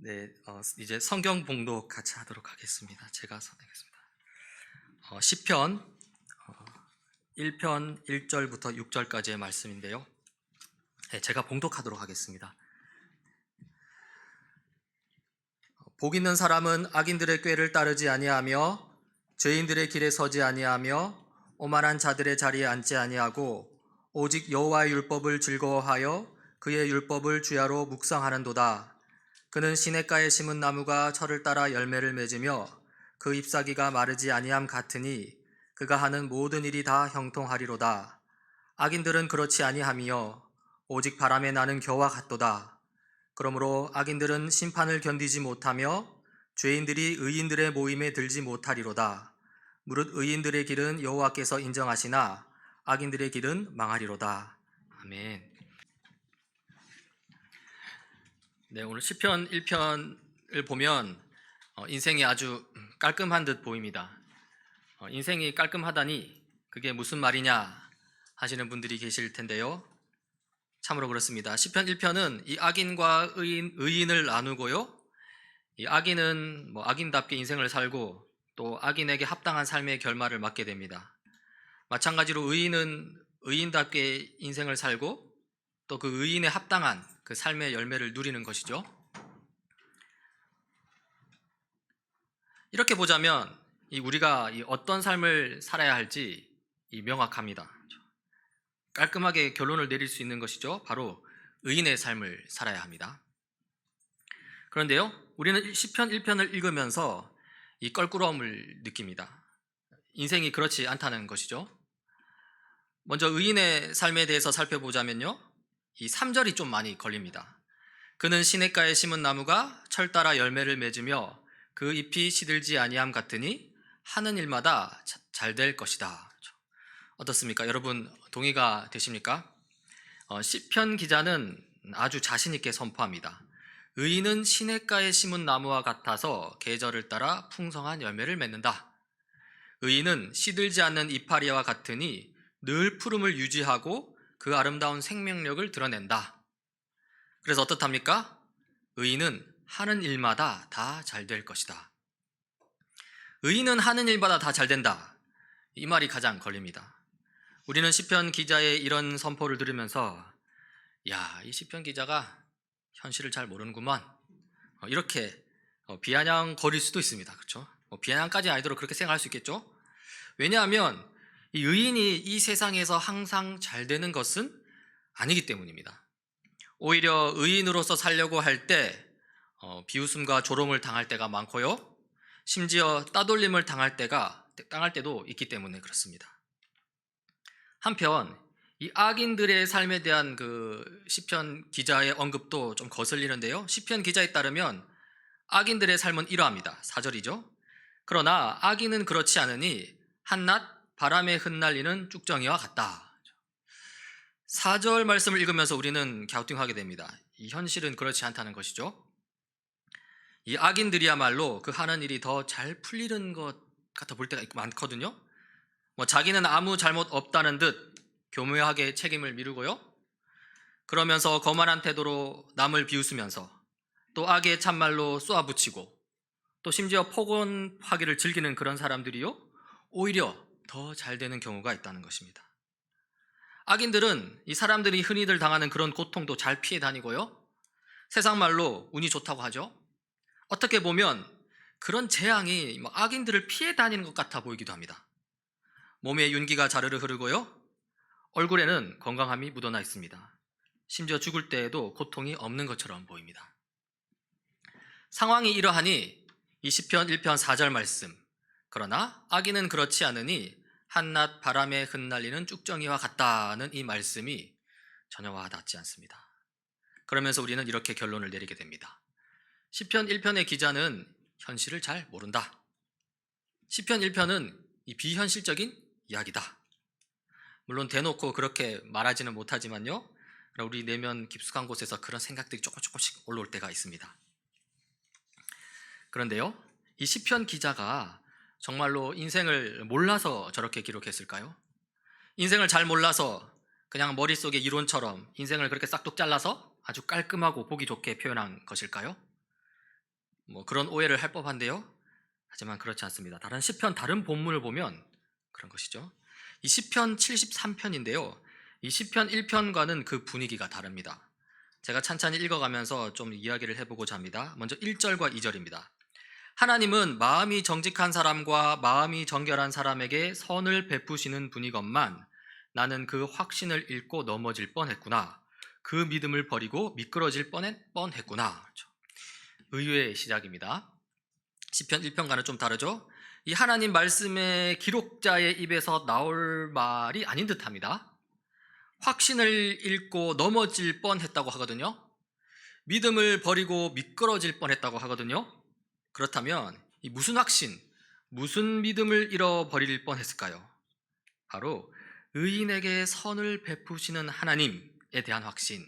네, 이제 성경 봉독 같이 하도록 하겠습니다. 제가 선택했습니다. 시편 1편 1절부터 6절까지의 말씀인데요. 네, 제가 봉독하도록 하겠습니다. 복 있는 사람은 악인들의 꾀를 따르지 아니하며 죄인들의 길에 서지 아니하며 오만한 자들의 자리에 앉지 아니하고 오직 여호와의 율법을 즐거워하여 그의 율법을 주야로 묵상하는도다. 그는 시냇가에 심은 나무가 철을 따라 열매를 맺으며 그 잎사귀가 마르지 아니함 같으니 그가 하는 모든 일이 다 형통하리로다. 악인들은 그렇지 아니하며 오직 바람에 나는 겨와 같도다. 그러므로 악인들은 심판을 견디지 못하며 죄인들이 의인들의 모임에 들지 못하리로다. 무릇 의인들의 길은 여호와께서 인정하시나 악인들의 길은 망하리로다. 아멘. 네, 오늘 시편 1편을 보면 인생이 아주 깔끔한 듯 보입니다. 인생이 깔끔하다니 그게 무슨 말이냐 하시는 분들이 계실 텐데요. 참으로 그렇습니다. 시편 1편은 이 악인과 의인을 나누고요. 이 악인은 악인답게 인생을 살고 또 악인에게 합당한 삶의 결말을 맞게 됩니다. 마찬가지로 의인은 의인답게 인생을 살고 또 그 의인에 합당한 그 삶의 열매를 누리는 것이죠. 이렇게 보자면 우리가 어떤 삶을 살아야 할지 명확합니다. 깔끔하게 결론을 내릴 수 있는 것이죠. 바로 의인의 삶을 살아야 합니다. 그런데요, 우리는 시편 1편을 읽으면서 이 껄끄러움을 느낍니다. 인생이 그렇지 않다는 것이죠. 먼저 의인의 삶에 대해서 살펴보자면요, 이 3절이 좀 많이 걸립니다. 그는 시냇가에 심은 나무가 철 따라 열매를 맺으며 그 잎이 시들지 아니함 같으니 하는 일마다 잘 될 것이다. 어떻습니까? 여러분 동의가 되십니까? 시편 기자는 아주 자신 있게 선포합니다. 의인은 시냇가에 심은 나무와 같아서 계절을 따라 풍성한 열매를 맺는다. 의인은 시들지 않는 이파리와 같으니 늘 푸름을 유지하고 그 아름다운 생명력을 드러낸다. 그래서 어떻답니까? 의인은 하는 일마다 다 잘 될 것이다. 의인은 하는 일마다 다 잘 된다. 이 말이 가장 걸립니다. 우리는 시편 기자의 이런 선포를 들으면서 이 시편 기자가 현실을 잘 모르는구만, 이렇게 비아냥거릴 수도 있습니다. 그렇죠? 비아냥까지 아니도록 그렇게 생각할 수 있겠죠? 왜냐하면 이 의인이 이 세상에서 항상 잘 되는 것은 아니기 때문입니다. 오히려 의인으로서 살려고 할 때 비웃음과 조롱을 당할 때가 많고요, 심지어 따돌림을 당할 때도 있기 때문에 그렇습니다. 한편 이 악인들의 삶에 대한 그 시편 기자의 언급도 좀 거슬리는데요. 시편 기자에 따르면 악인들의 삶은 이러합니다. 4절이죠. 그러나 악인은 그렇지 않으니 한낱 바람에 흩날리는 쭉정이와 같다. 4절 말씀을 읽으면서 우리는 갸우뚱하게 됩니다. 이 현실은 그렇지 않다는 것이죠. 이 악인들이야말로 그 하는 일이 더 잘 풀리는 것 같아 볼 때가 많거든요. 자기는 아무 잘못 없다는 듯 교묘하게 책임을 미루고요, 그러면서 거만한 태도로 남을 비웃으면서 또 악의 참말로 쏘아붙이고 또 심지어 폭언하기를 즐기는 그런 사람들이요, 오히려 더 잘 되는 경우가 있다는 것입니다. 악인들은 이 사람들이 흔히들 당하는 그런 고통도 잘 피해 다니고요, 세상 말로 운이 좋다고 하죠. 어떻게 보면 그런 재앙이 악인들을 피해 다니는 것 같아 보이기도 합니다. 몸에 윤기가 자르르 흐르고요, 얼굴에는 건강함이 묻어나 있습니다. 심지어 죽을 때에도 고통이 없는 것처럼 보입니다. 상황이 이러하니 이 시편 1편 4절 말씀, 그러나 악인은 그렇지 않으니 한낱 바람에 흩날리는 쭉정이와 같다는 이 말씀이 전혀 와닿지 않습니다. 그러면서 우리는 이렇게 결론을 내리게 됩니다. 시편 1편의 기자는 현실을 잘 모른다. 시편 1편은 이 비현실적인 이야기다. 물론 대놓고 그렇게 말하지는 못하지만요, 우리 내면 깊숙한 곳에서 그런 생각들이 조금씩 올라올 때가 있습니다. 그런데요, 이 시편 기자가 정말로 인생을 몰라서 저렇게 기록했을까요? 인생을 잘 몰라서 그냥 머릿속에 이론처럼 인생을 그렇게 싹둑 잘라서 아주 깔끔하고 보기 좋게 표현한 것일까요? 뭐 그런 오해를 할 법한데요. 하지만 그렇지 않습니다. 다른 시편 다른 본문을 보면 그런 것이죠. 이 시편 73편인데요. 이 시편 1편과는 그 분위기가 다릅니다. 제가 찬찬히 읽어가면서 좀 이야기를 해보고자 합니다. 먼저 1절과 2절입니다. 하나님은 마음이 정직한 사람과 마음이 정결한 사람에게 선을 베푸시는 분이건만 나는 그 확신을 잃고 넘어질 뻔했구나. 그 믿음을 버리고 미끄러질 뻔했구나. 그렇죠. 의외의 시작입니다. 시편 1편과는 좀 다르죠. 이 하나님 말씀의 기록자의 입에서 나올 말이 아닌 듯합니다. 확신을 잃고 넘어질 뻔했다고 하거든요. 믿음을 버리고 미끄러질 뻔했다고 하거든요. 그렇다면 이 무슨 확신, 무슨 믿음을 잃어버릴 뻔했을까요? 바로 의인에게 선을 베푸시는 하나님에 대한 확신,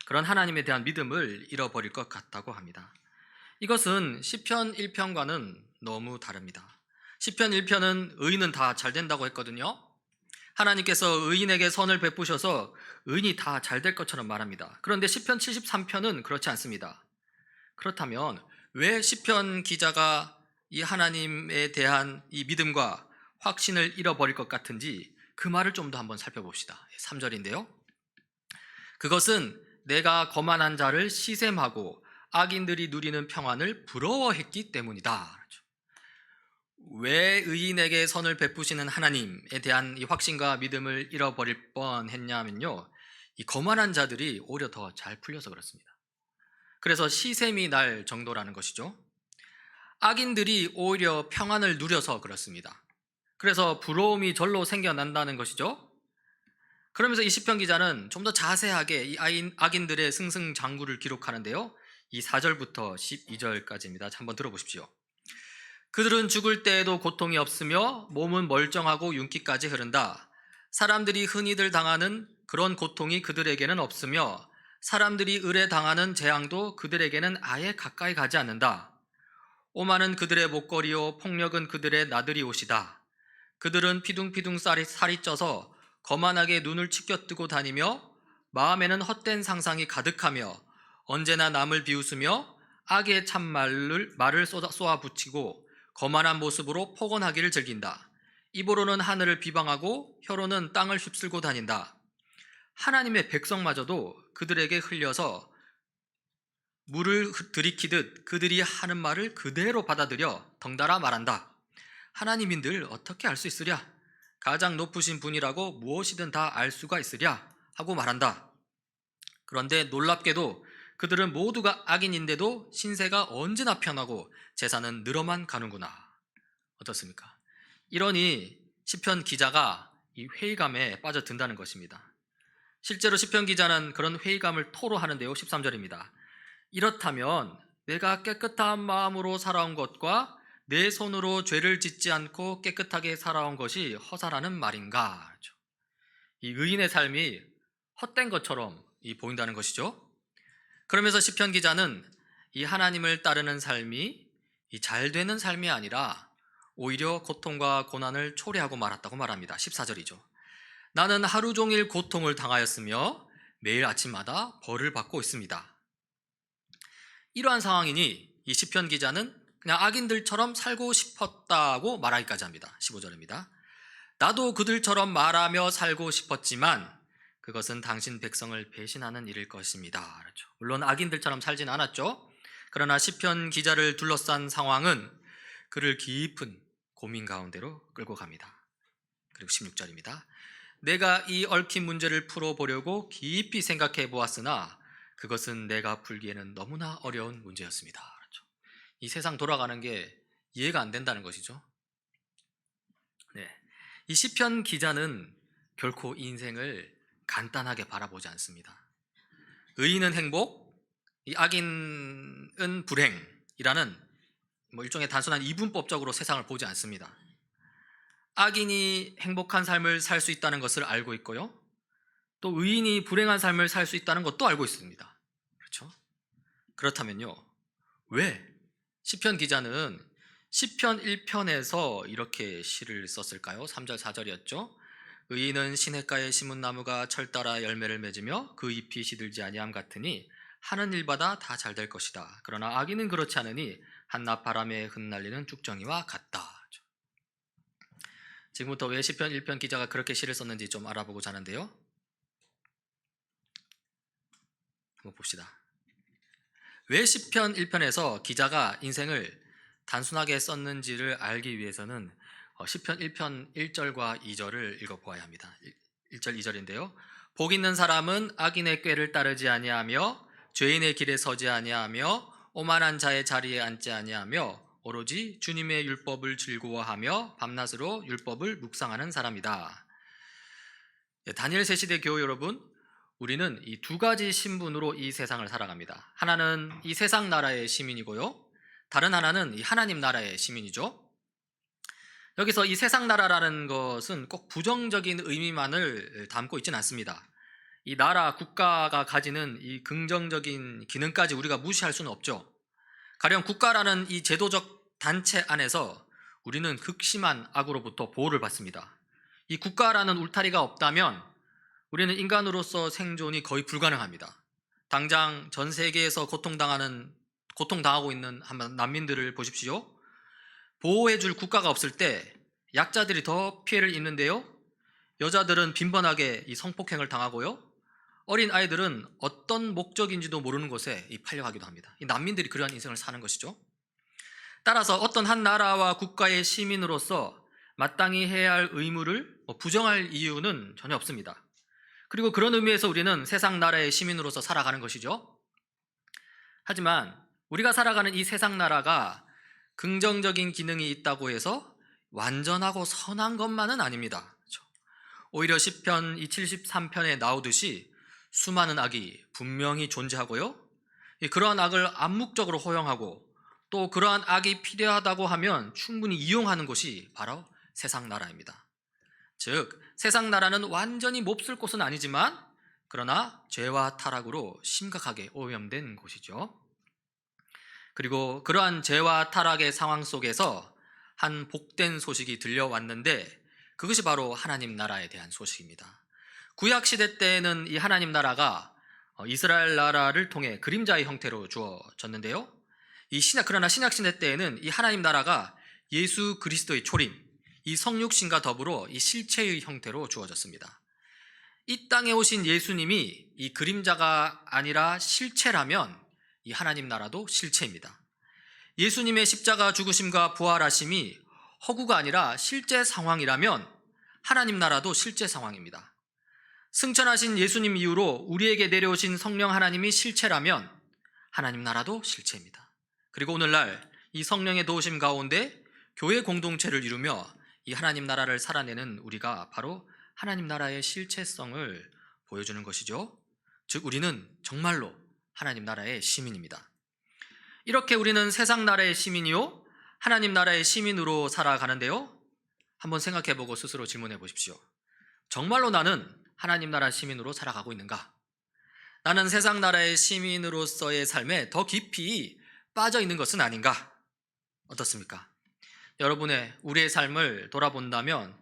그런 하나님에 대한 믿음을 잃어버릴 것 같다고 합니다. 이것은 시편 1편과는 너무 다릅니다. 시편 1편은 의인은 다 잘 된다고 했거든요. 하나님께서 의인에게 선을 베푸셔서 의인이 다 잘 될 것처럼 말합니다. 그런데 시편 73편은 그렇지 않습니다. 그렇다면 왜 시편 기자가 이 하나님에 대한 이 믿음과 확신을 잃어버릴 것 같은지 그 말을 좀 더 한번 살펴봅시다. 3절인데요. 그것은 내가 거만한 자를 시샘하고 악인들이 누리는 평안을 부러워했기 때문이다. 왜 의인에게 선을 베푸시는 하나님에 대한 이 확신과 믿음을 잃어버릴 뻔했냐면요, 이 거만한 자들이 오히려 더 잘 풀려서 그렇습니다. 그래서 시샘이 날 정도라는 것이죠. 악인들이 오히려 평안을 누려서 그렇습니다. 그래서 부러움이 절로 생겨난다는 것이죠. 그러면서 이 시편 기자는 좀 더 자세하게 이 악인들의 승승장구를 기록하는데요. 이 4절부터 12절까지입니다. 한번 들어보십시오. 그들은 죽을 때에도 고통이 없으며 몸은 멀쩡하고 윤기까지 흐른다. 사람들이 흔히들 당하는 그런 고통이 그들에게는 없으며 사람들이 을에 당하는 재앙도 그들에게는 아예 가까이 가지 않는다. 오만은 그들의 목걸이요 폭력은 그들의 나들이 옷이다. 그들은 피둥피둥 살이 쪄서 거만하게 눈을 치켜뜨고 다니며 마음에는 헛된 상상이 가득하며 언제나 남을 비웃으며 악의 말을 쏘아붙이고 거만한 모습으로 포건하기를 즐긴다. 입으로는 하늘을 비방하고 혀로는 땅을 휩쓸고 다닌다. 하나님의 백성마저도 그들에게 흘려서 물을 들이키듯 그들이 하는 말을 그대로 받아들여 덩달아 말한다. 하나님인들 어떻게 알 수 있으랴? 가장 높으신 분이라고 무엇이든 다 알 수가 있으랴? 하고 말한다. 그런데 놀랍게도 그들은 모두가 악인인데도 신세가 언제나 편하고 재산은 늘어만 가는구나. 어떻습니까? 이러니 시편 기자가 이 회의감에 빠져든다는 것입니다. 실제로 시편 기자는 그런 회의감을 토로하는데요. 13절입니다. 이렇다면 내가 깨끗한 마음으로 살아온 것과 내 손으로 죄를 짓지 않고 깨끗하게 살아온 것이 허사라는 말인가? 이 의인의 삶이 헛된 것처럼 보인다는 것이죠. 그러면서 시편 기자는 이 하나님을 따르는 삶이 이 잘 되는 삶이 아니라 오히려 고통과 고난을 초래하고 말았다고 말합니다. 14절이죠. 나는 하루 종일 고통을 당하였으며 매일 아침마다 벌을 받고 있습니다. 이러한 상황이니 이 시편 기자는 그냥 악인들처럼 살고 싶었다고 말하기까지 합니다. 15절입니다. 나도 그들처럼 말하며 살고 싶었지만 그것은 당신 백성을 배신하는 일일 것입니다. 그렇죠. 물론 악인들처럼 살진 않았죠. 그러나 시편 기자를 둘러싼 상황은 그를 깊은 고민 가운데로 끌고 갑니다. 그리고 16절입니다. 내가 이 얽힌 문제를 풀어보려고 깊이 생각해 보았으나 그것은 내가 풀기에는 너무나 어려운 문제였습니다. 그렇죠. 이 세상 돌아가는 게 이해가 안 된다는 것이죠. 네. 이 시편 기자는 결코 인생을 간단하게 바라보지 않습니다. 의인은 행복, 이 악인은 불행이라는 일종의 단순한 이분법적으로 세상을 보지 않습니다. 악인이 행복한 삶을 살 수 있다는 것을 알고 있고요. 또 의인이 불행한 삶을 살 수 있다는 것도 알고 있습니다. 그렇죠? 그렇다면요, 왜 시편 기자는 시편 1편에서 이렇게 시를 썼을까요? 3절 4절이었죠. 의인은 시냇가에 심은 나무가 철 따라 열매를 맺으며 그 잎이 시들지 아니함 같으니 하는 일마다 다 잘 될 것이다. 그러나 악인은 그렇지 않으니 한낮 바람에 흩날리는 쭉정이와 같다. 지금부터 왜 시편 1편 기자가 그렇게 시를 썼는지 좀 알아보고자 하는데요. 한번 봅시다. 왜 시편 1편에서 기자가 인생을 단순하게 썼는지를 알기 위해서는 시편 1편 1절과 2절을 읽어보아야 합니다. 1절 2절인데요. 복 있는 사람은 악인의 꾀를 따르지 아니하며 죄인의 길에 서지 아니하며 오만한 자의 자리에 앉지 아니하며 오로지 주님의 율법을 즐거워하며 밤낮으로 율법을 묵상하는 사람이다. 다니엘 새 시대 교우 여러분, 우리는 이 두 가지 신분으로 이 세상을 살아갑니다. 하나는 이 세상 나라의 시민이고요, 다른 하나는 이 하나님 나라의 시민이죠. 여기서 이 세상 나라라는 것은 꼭 부정적인 의미만을 담고 있지는 않습니다. 이 나라, 국가가 가지는 이 긍정적인 기능까지 우리가 무시할 수는 없죠. 가령 국가라는 이 제도적 단체 안에서 우리는 극심한 악으로부터 보호를 받습니다. 이 국가라는 울타리가 없다면 우리는 인간으로서 생존이 거의 불가능합니다. 당장 전 세계에서 고통당하고 있는 난민들을 보십시오. 보호해줄 국가가 없을 때 약자들이 더 피해를 입는데요, 여자들은 빈번하게 이 성폭행을 당하고요, 어린 아이들은 어떤 목적인지도 모르는 곳에 팔려가기도 합니다. 이 난민들이 그러한 인생을 사는 것이죠. 따라서 어떤 한 나라와 국가의 시민으로서 마땅히 해야 할 의무를 부정할 이유는 전혀 없습니다. 그리고 그런 의미에서 우리는 세상 나라의 시민으로서 살아가는 것이죠. 하지만 우리가 살아가는 이 세상 나라가 긍정적인 기능이 있다고 해서 완전하고 선한 것만은 아닙니다. 오히려 시편 73편에 나오듯이 수많은 악이 분명히 존재하고요, 그러한 악을 암묵적으로 허용하고 또 그러한 악이 필요하다고 하면 충분히 이용하는 곳이 바로 세상 나라입니다. 즉, 세상 나라는 완전히 몹쓸 곳은 아니지만 그러나 죄와 타락으로 심각하게 오염된 곳이죠. 그리고 그러한 죄와 타락의 상황 속에서 한 복된 소식이 들려왔는데 그것이 바로 하나님 나라에 대한 소식입니다. 구약 시대 때에는 이 하나님 나라가 이스라엘 나라를 통해 그림자의 형태로 주어졌는데요, 그러나 신약 시대 때에는 이 하나님 나라가 예수 그리스도의 초림, 이 성육신과 더불어 이 실체의 형태로 주어졌습니다. 이 땅에 오신 예수님이 이 그림자가 아니라 실체라면 이 하나님 나라도 실체입니다. 예수님의 십자가 죽으심과 부활하심이 허구가 아니라 실제 상황이라면 하나님 나라도 실제 상황입니다. 승천하신 예수님 이후로 우리에게 내려오신 성령 하나님이 실체라면 하나님 나라도 실체입니다. 그리고 오늘날 이 성령의 도우심 가운데 교회 공동체를 이루며 이 하나님 나라를 살아내는 우리가 바로 하나님 나라의 실체성을 보여주는 것이죠. 즉, 우리는 정말로 하나님 나라의 시민입니다. 이렇게 우리는 세상 나라의 시민이요, 하나님 나라의 시민으로 살아가는데요, 한번 생각해보고 스스로 질문해 보십시오. 정말로 나는 하나님 나라 시민으로 살아가고 있는가? 나는 세상 나라의 시민으로서의 삶에 더 깊이 빠져 있는 것은 아닌가? 어떻습니까? 우리의 삶을 돌아본다면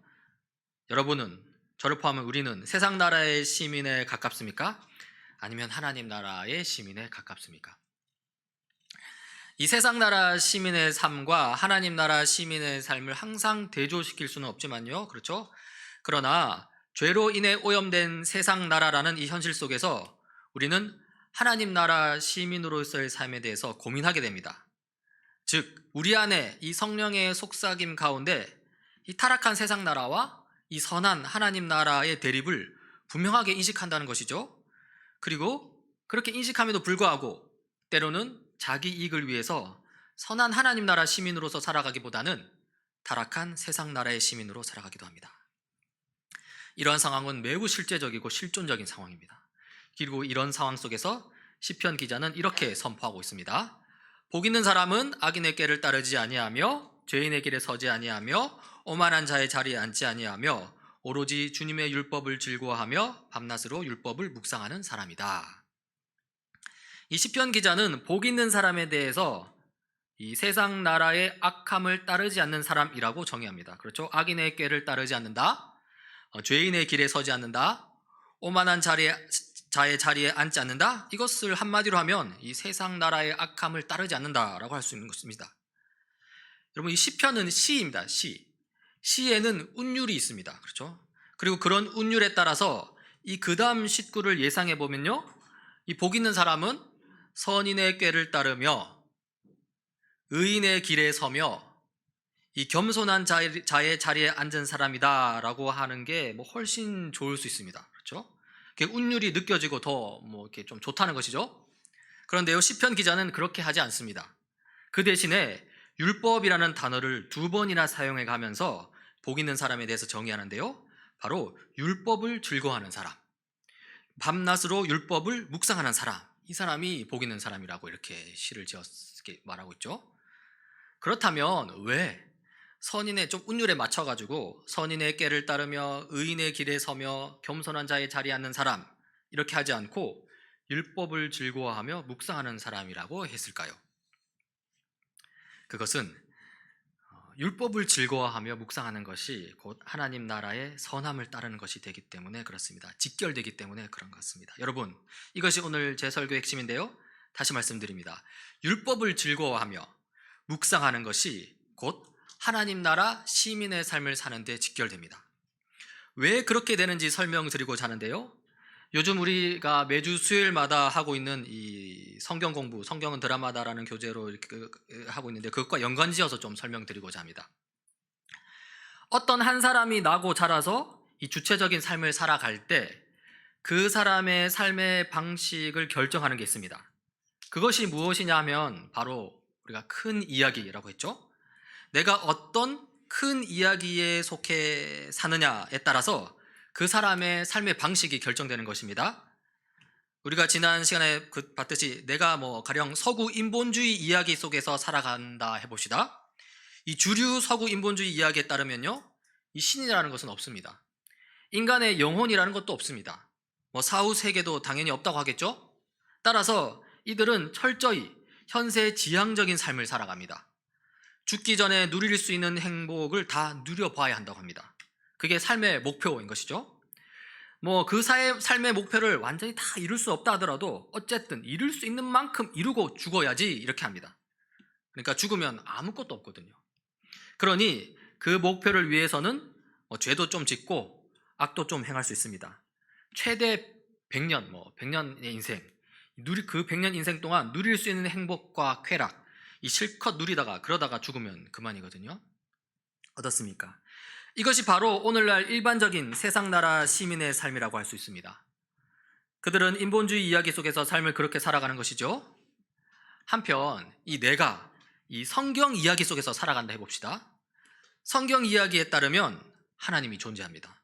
여러분은, 저를 포함한 우리는 세상 나라의 시민에 가깝습니까? 아니면 하나님 나라의 시민에 가깝습니까? 이 세상 나라 시민의 삶과 하나님 나라 시민의 삶을 항상 대조시킬 수는 없지만요, 그렇죠? 그러나 죄로 인해 오염된 세상 나라라는 이 현실 속에서 우리는 하나님 나라 시민으로서의 삶에 대해서 고민하게 됩니다. 즉, 우리 안에 이 성령의 속삭임 가운데 이 타락한 세상 나라와 이 선한 하나님 나라의 대립을 분명하게 인식한다는 것이죠. 그리고 그렇게 인식함에도 불구하고 때로는 자기 이익을 위해서 선한 하나님 나라 시민으로서 살아가기보다는 타락한 세상 나라의 시민으로 살아가기도 합니다. 이러한 상황은 매우 실제적이고 실존적인 상황입니다. 그리고 이런 상황 속에서 시편 기자는 이렇게 선포하고 있습니다. 복 있는 사람은 악인의 꾀를 따르지 아니하며 죄인의 길에 서지 아니하며 오만한 자의 자리에 앉지 아니하며 오로지 주님의 율법을 즐거워하며 밤낮으로 율법을 묵상하는 사람이다. 이 시편 기자는 복 있는 사람에 대해서 이 세상 나라의 악함을 따르지 않는 사람이라고 정의합니다. 그렇죠? 악인의 꾀를 따르지 않는다, 죄인의 길에 서지 않는다, 오만한 자의 자리에 앉지 않는다, 이것을 한마디로 하면 이 세상 나라의 악함을 따르지 않는다라고 할 수 있는 것입니다. 여러분, 이 시편은 시입니다. 시에는 운율이 있습니다. 그렇죠? 그리고 그런 운율에 따라서 이 그다음 식구를 예상해 보면요, 이 복 있는 사람은 선인의 꾀를 따르며 의인의 길에 서며 이 겸손한 자의 자리에 앉은 사람이다라고 하는 게 뭐 훨씬 좋을 수 있습니다. 그렇죠? 운율이 느껴지고 더 뭐 이렇게 좀 좋다는 것이죠. 그런데요, 시편 기자는 그렇게 하지 않습니다. 그 대신에 율법이라는 단어를 2번이나 사용해 가면서 복 있는 사람에 대해서 정의하는데요, 바로 율법을 즐거워하는 사람, 밤낮으로 율법을 묵상하는 사람, 이 사람이 복 있는 사람이라고 이렇게 시를 지었게 말하고 있죠. 그렇다면 왜 선인의 좀 운율에 맞춰가지고 선인의 꾀를 따르며 의인의 길에 서며 겸손한 자의 자리에 앉는 사람, 이렇게 하지 않고 율법을 즐거워하며 묵상하는 사람이라고 했을까요? 그것은 율법을 즐거워하며 묵상하는 것이 곧 하나님 나라의 선함을 따르는 것이 되기 때문에 그렇습니다. 직결되기 때문에 그런 것 같습니다. 여러분, 이것이 오늘 제 설교의 핵심인데요, 다시 말씀드립니다. 율법을 즐거워하며 묵상하는 것이 곧 하나님 나라 시민의 삶을 사는 데 직결됩니다. 왜 그렇게 되는지 설명드리고자 하는데요, 요즘 우리가 매주 수요일마다 하고 있는 이 성경 공부, 성경은 드라마다라는 교재로 이렇게 하고 있는데, 그것과 연관지어서 좀 설명드리고자 합니다. 어떤 한 사람이 나고 자라서 이 주체적인 삶을 살아갈 때 그 사람의 삶의 방식을 결정하는 게 있습니다. 그것이 무엇이냐 하면 바로 우리가 큰 이야기라고 했죠. 내가 어떤 큰 이야기에 속해 사느냐에 따라서 그 사람의 삶의 방식이 결정되는 것입니다. 우리가 지난 시간에 봤듯이 내가 가령 서구 인본주의 이야기 속에서 살아간다 해봅시다. 이 주류 서구 인본주의 이야기에 따르면요, 이 신이라는 것은 없습니다. 인간의 영혼이라는 것도 없습니다. 사후 세계도 당연히 없다고 하겠죠. 따라서 이들은 철저히 현세 지향적인 삶을 살아갑니다. 죽기 전에 누릴 수 있는 행복을 다 누려봐야 한다고 합니다. 그게 삶의 목표인 것이죠. 그 삶의 목표를 완전히 다 이룰 수 없다 하더라도 어쨌든 이룰 수 있는 만큼 이루고 죽어야지, 이렇게 합니다. 그러니까 죽으면 아무것도 없거든요. 그러니 그 목표를 위해서는 죄도 좀 짓고 악도 좀 행할 수 있습니다. 최대 100년, 100년의 인생, 그 100년 인생 동안 누릴 수 있는 행복과 쾌락, 이 실컷 누리다가 그러다가 죽으면 그만이거든요. 어떻습니까? 이것이 바로 오늘날 일반적인 세상 나라 시민의 삶이라고 할 수 있습니다. 그들은 인본주의 이야기 속에서 삶을 그렇게 살아가는 것이죠. 한편 내가 이 성경 이야기 속에서 살아간다 해봅시다. 성경 이야기에 따르면 하나님이 존재합니다.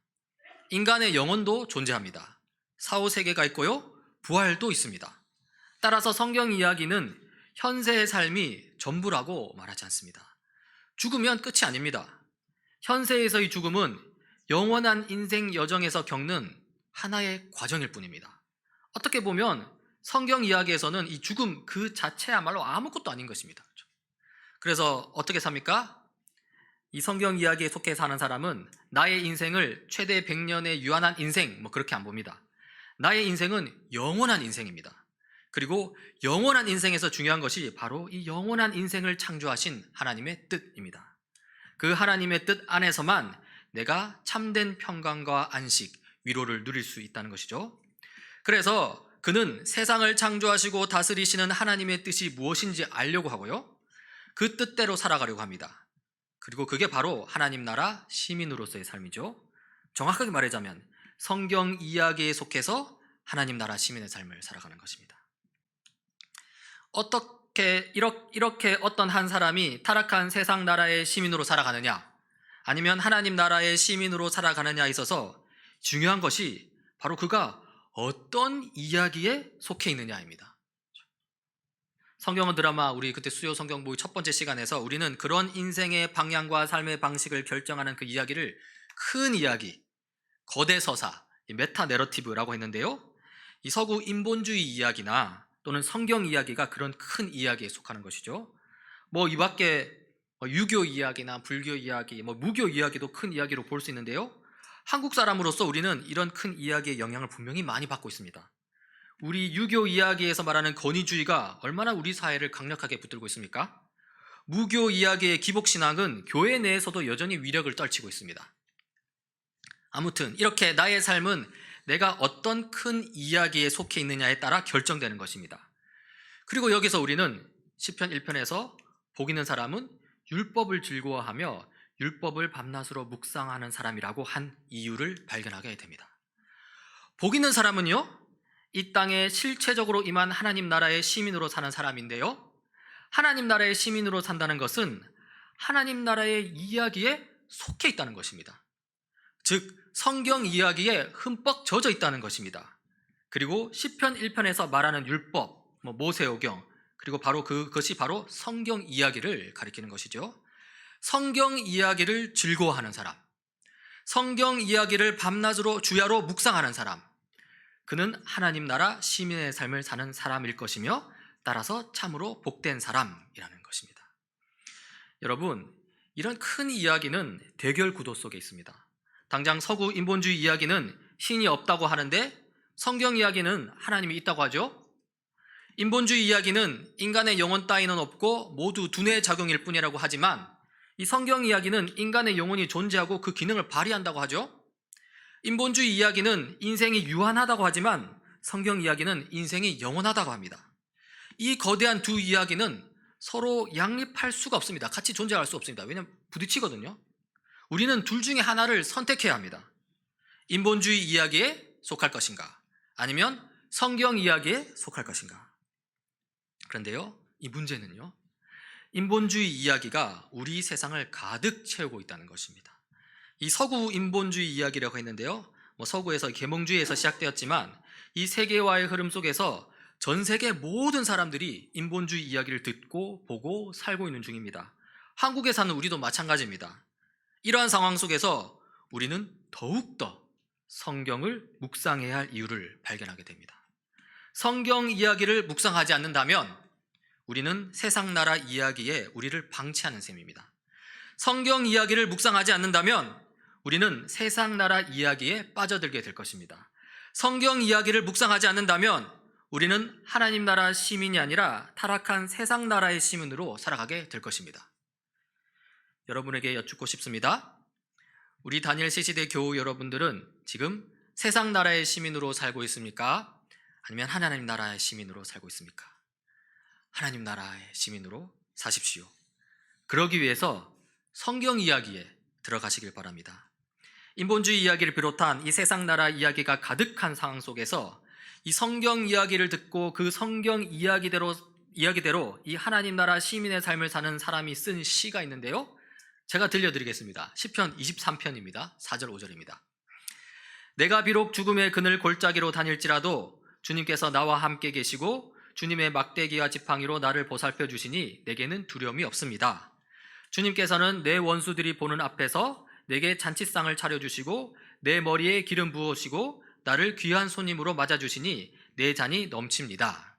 인간의 영혼도 존재합니다. 사후 세계가 있고요, 부활도 있습니다. 따라서 성경 이야기는 현세의 삶이 전부라고 말하지 않습니다. 죽으면 끝이 아닙니다. 현세에서의 죽음은 영원한 인생 여정에서 겪는 하나의 과정일 뿐입니다. 어떻게 보면 성경 이야기에서는 이 죽음 그 자체야말로 아무것도 아닌 것입니다. 그래서 어떻게 삽니까? 이 성경 이야기에 속해 사는 사람은 나의 인생을 최대 100년의 유한한 인생, 그렇게 안 봅니다. 나의 인생은 영원한 인생입니다. 그리고 영원한 인생에서 중요한 것이 바로 이 영원한 인생을 창조하신 하나님의 뜻입니다. 그 하나님의 뜻 안에서만 내가 참된 평강과 안식, 위로를 누릴 수 있다는 것이죠. 그래서 그는 세상을 창조하시고 다스리시는 하나님의 뜻이 무엇인지 알려고 하고요, 그 뜻대로 살아가려고 합니다. 그리고 그게 바로 하나님 나라 시민으로서의 삶이죠. 정확하게 말하자면 성경 이야기에 속해서 하나님 나라 시민의 삶을 살아가는 것입니다. 어떻게 이렇게 어떤 한 사람이 타락한 세상 나라의 시민으로 살아가느냐, 아니면 하나님 나라의 시민으로 살아가느냐에 있어서 중요한 것이 바로 그가 어떤 이야기에 속해 있느냐입니다. 성경은 드라마, 우리 그때 수요 성경 모의 첫 번째 시간에서 우리는 그런 인생의 방향과 삶의 방식을 결정하는 그 이야기를 큰 이야기, 거대 서사, 메타 내러티브라고 했는데요, 이 서구 인본주의 이야기나 또는 성경 이야기가 그런 큰 이야기에 속하는 것이죠. 이 밖에 유교 이야기나 불교 이야기, 무교 이야기도 큰 이야기로 볼 수 있는데요, 한국 사람으로서 우리는 이런 큰 이야기의 영향을 분명히 많이 받고 있습니다. 우리 유교 이야기에서 말하는 권위주의가 얼마나 우리 사회를 강력하게 붙들고 있습니까? 무교 이야기의 기복신앙은 교회 내에서도 여전히 위력을 떨치고 있습니다. 아무튼 이렇게 나의 삶은 내가 어떤 큰 이야기에 속해 있느냐에 따라 결정되는 것입니다. 그리고 여기서 우리는 시편 1편에서 복 있는 사람은 율법을 즐거워하며 율법을 밤낮으로 묵상하는 사람이라고 한 이유를 발견하게 됩니다. 복 있는 사람은요, 이 땅에 실체적으로 임한 하나님 나라의 시민으로 사는 사람인데요, 하나님 나라의 시민으로 산다는 것은 하나님 나라의 이야기에 속해 있다는 것입니다. 즉 성경 이야기에 흠뻑 젖어 있다는 것입니다. 그리고 시편 1편에서 말하는 율법, 모세오경, 그리고 바로 그것이 바로 성경 이야기를 가리키는 것이죠. 성경 이야기를 즐거워하는 사람, 성경 이야기를 밤낮으로 주야로 묵상하는 사람, 그는 하나님 나라 시민의 삶을 사는 사람일 것이며 따라서 참으로 복된 사람이라는 것입니다. 여러분, 이런 큰 이야기는 대결 구도 속에 있습니다. 당장 서구 인본주의 이야기는 신이 없다고 하는데 성경 이야기는 하나님이 있다고 하죠. 인본주의 이야기는 인간의 영혼 따위는 없고 모두 두뇌 작용일 뿐이라고 하지만 이 성경 이야기는 인간의 영혼이 존재하고 그 기능을 발휘한다고 하죠. 인본주의 이야기는 인생이 유한하다고 하지만 성경 이야기는 인생이 영원하다고 합니다. 이 거대한 두 이야기는 서로 양립할 수가 없습니다. 같이 존재할 수 없습니다. 왜냐하면 부딪히거든요. 우리는 둘 중에 하나를 선택해야 합니다. 인본주의 이야기에 속할 것인가, 아니면 성경 이야기에 속할 것인가. 그런데요, 이 문제는요, 인본주의 이야기가 우리 세상을 가득 채우고 있다는 것입니다. 이 서구 인본주의 이야기라고 했는데요, 서구에서 계몽주의에서 시작되었지만 이 세계화의 흐름 속에서 전 세계 모든 사람들이 인본주의 이야기를 듣고 보고 살고 있는 중입니다. 한국에 사는 우리도 마찬가지입니다. 이러한 상황 속에서 우리는 더욱더 성경을 묵상해야 할 이유를 발견하게 됩니다. 성경 이야기를 묵상하지 않는다면 우리는 세상 나라 이야기에 우리를 방치하는 셈입니다. 성경 이야기를 묵상하지 않는다면 우리는 세상 나라 이야기에 빠져들게 될 것입니다. 성경 이야기를 묵상하지 않는다면 우리는 하나님 나라 시민이 아니라 타락한 세상 나라의 시민으로 살아가게 될 것입니다. 여러분에게 여쭙고 싶습니다. 우리 다니엘 시시대 교우 여러분들은 지금 세상 나라의 시민으로 살고 있습니까? 아니면 하나님 나라의 시민으로 살고 있습니까? 하나님 나라의 시민으로 사십시오. 그러기 위해서 성경 이야기에 들어가시길 바랍니다. 인본주의 이야기를 비롯한 이 세상 나라 이야기가 가득한 상황 속에서 이 성경 이야기를 듣고 그 성경 이야기대로 이 하나님 나라 시민의 삶을 사는 사람이 쓴 시가 있는데요, 제가 들려드리겠습니다. 시편 23편입니다. 4절 5절입니다. 내가 비록 죽음의 그늘 골짜기로 다닐지라도 주님께서 나와 함께 계시고 주님의 막대기와 지팡이로 나를 보살펴 주시니 내게는 두려움이 없습니다. 주님께서는 내 원수들이 보는 앞에서 내게 잔치상을 차려주시고 내 머리에 기름 부으시고 나를 귀한 손님으로 맞아주시니 내 잔이 넘칩니다.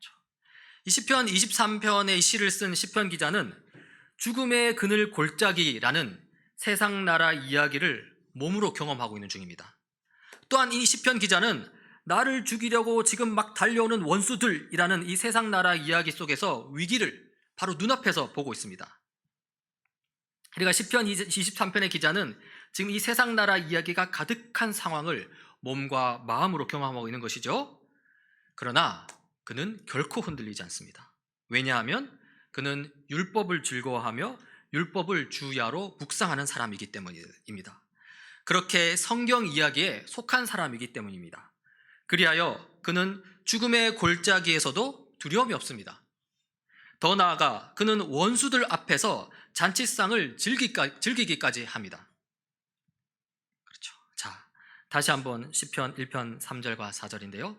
이 시편 23편의 시를 쓴 시편 기자는 죽음의 그늘 골짜기라는 세상 나라 이야기를 몸으로 경험하고 있는 중입니다. 또한 이 시편 기자는 나를 죽이려고 지금 막 달려오는 원수들이라는 이 세상 나라 이야기 속에서 위기를 바로 눈앞에서 보고 있습니다. 그러니까 시편 23편의 기자는 지금 이 세상 나라 이야기가 가득한 상황을 몸과 마음으로 경험하고 있는 것이죠. 그러나 그는 결코 흔들리지 않습니다. 왜냐하면 그는 율법을 즐거워하며 율법을 주야로 묵상하는 사람이기 때문입니다. 그렇게 성경 이야기에 속한 사람이기 때문입니다. 그리하여 그는 죽음의 골짜기에서도 두려움이 없습니다. 더 나아가 그는 원수들 앞에서 잔치상을 즐기기까지 합니다. 그렇죠. 자, 다시 한번 시편 1편 3절과 4절인데요.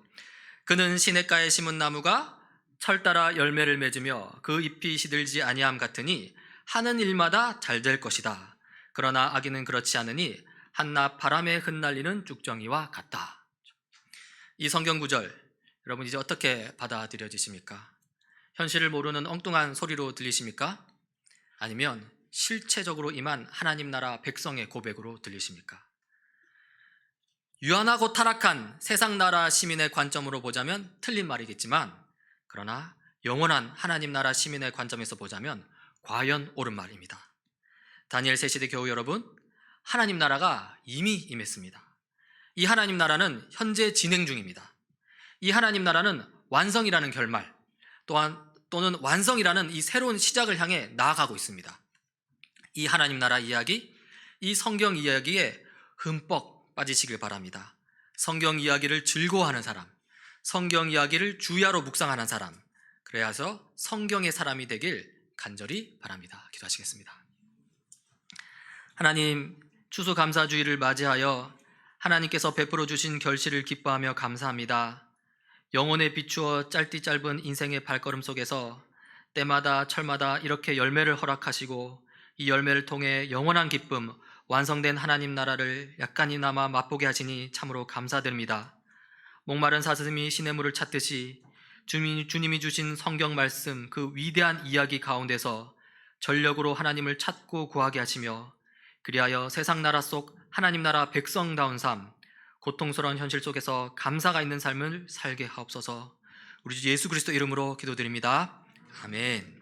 그는 시냇가에 심은 나무가 철 따라 열매를 맺으며 그 잎이 시들지 아니함 같으니 하는 일마다 잘 될 것이다. 그러나 악인은 그렇지 않으니 한낱 바람에 흩날리는 쭉정이와 같다. 이 성경 구절 여러분 이제 어떻게 받아들여지십니까? 현실을 모르는 엉뚱한 소리로 들리십니까? 아니면 실체적으로 임한 하나님 나라 백성의 고백으로 들리십니까? 유한하고 타락한 세상 나라 시민의 관점으로 보자면 틀린 말이겠지만, 그러나 영원한 하나님 나라 시민의 관점에서 보자면 과연 옳은 말입니다. 다니엘 새 시대 교우 여러분, 하나님 나라가 이미 임했습니다. 이 하나님 나라는 현재 진행 중입니다. 이 하나님 나라는 완성이라는 결말, 또는 완성이라는 이 새로운 시작을 향해 나아가고 있습니다. 이 하나님 나라 이야기, 이 성경 이야기에 흠뻑 빠지시길 바랍니다. 성경 이야기를 즐거워하는 사람, 성경 이야기를 주야로 묵상하는 사람, 그래서 성경의 사람이 되길 간절히 바랍니다. 기도하시겠습니다. 하나님, 추수감사주의를 맞이하여 하나님께서 베풀어 주신 결실을 기뻐하며 감사합니다. 영혼에 비추어 짧디 짧은 인생의 발걸음 속에서 때마다 철마다 이렇게 열매를 허락하시고 이 열매를 통해 영원한 기쁨, 완성된 하나님 나라를 약간이나마 맛보게 하시니 참으로 감사드립니다. 목마른 사슴이 시냇물을 찾듯이 주님이 주신 성경 말씀, 그 위대한 이야기 가운데서 전력으로 하나님을 찾고 구하게 하시며, 그리하여 세상 나라 속 하나님 나라 백성다운 삶, 고통스러운 현실 속에서 감사가 있는 삶을 살게 하옵소서. 우리 주 예수 그리스도 이름으로 기도드립니다. 아멘.